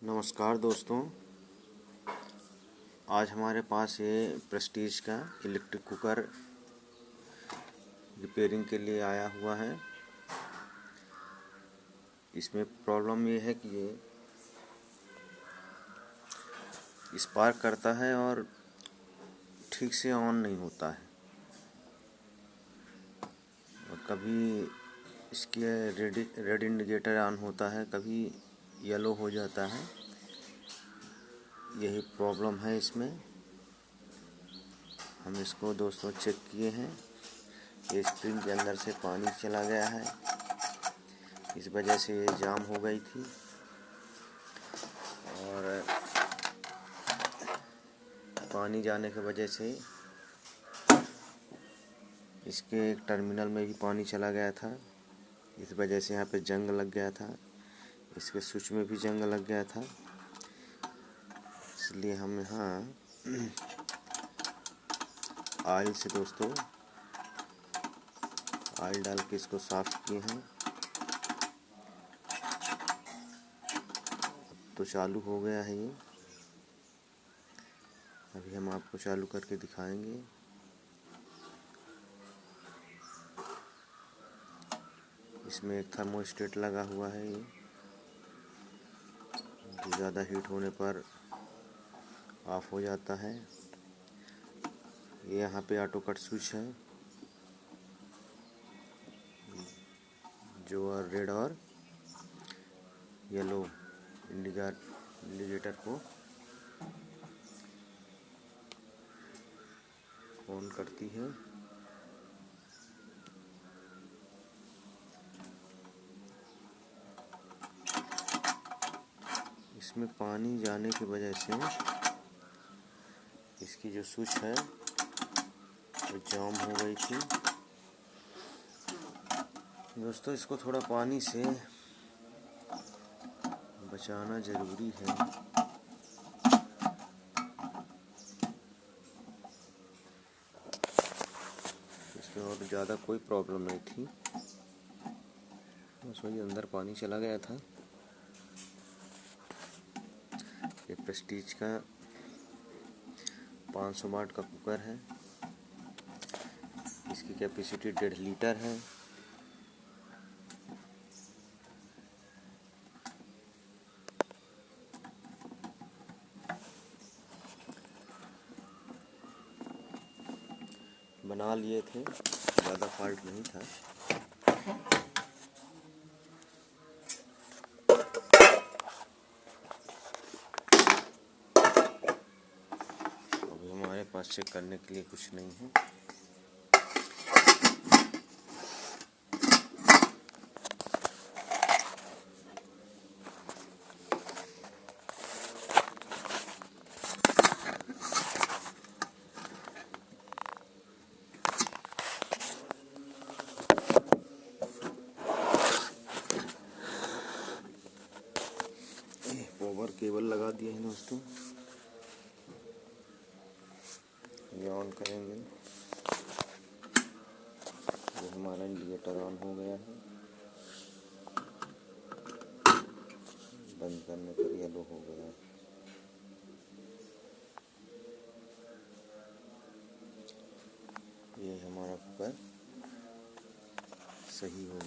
नमस्कार दोस्तों, आज हमारे पास ये प्रेस्टीज का इलेक्ट्रिक कुकर रिपेयरिंग के लिए आया हुआ है। इसमें प्रॉब्लम ये है कि ये स्पार्क करता है और ठीक से ऑन नहीं होता है और कभी इसके रेड इंडिकेटर ऑन होता है, कभी येलो हो जाता है। यही प्रॉब्लम है इसमें। हम इसको दोस्तों चेक किए हैं। ये स्प्रिंग के अंदर से पानी चला गया है, इस वजह से ये जाम हो गई थी और पानी जाने की वजह से इसके एक टर्मिनल में भी पानी चला गया था। इस वजह से यहाँ पे जंग लग गया था, इसके स्विच में भी जंग लग गया था। इसलिए हम यहाँ ऑयल से दोस्तों ऑयल डाल के इसको साफ किए हैं। अब तो चालू हो गया है ये। अभी हम आपको चालू करके दिखाएंगे। इसमें एक थर्मोस्टेट लगा हुआ है, ये जो ज़्यादा हीट होने पर ऑफ हो जाता है। ये यहाँ पे ऑटो कट स्विच है जो रेड और येलो इंडिकेटर को ऑन करती है। इसमें पानी जाने की वजह से इसकी जो स्विच है वो जाम हो गई थी। दोस्तों, इसको थोड़ा पानी से बचाना ज़रूरी है। इसमें और ज़्यादा कोई प्रॉब्लम नहीं थी, बस वही अंदर पानी चला गया था। ये प्रेस्टीज का 500 वाट का कुकर है। इसकी कैपेसिटी 1.5 लीटर है। बना लिए थे, ज़्यादा फॉल्ट नहीं था। अभी हमारे पास चेक करने के लिए कुछ नहीं है। पावर केबल लगा दिए हैं दोस्तों। ये ऑन करेंगे, ये हमारा इंडिकेटर ऑन हो गया है। बंद करने पर येलो हो गया है। ये हमारा कुकर सही हो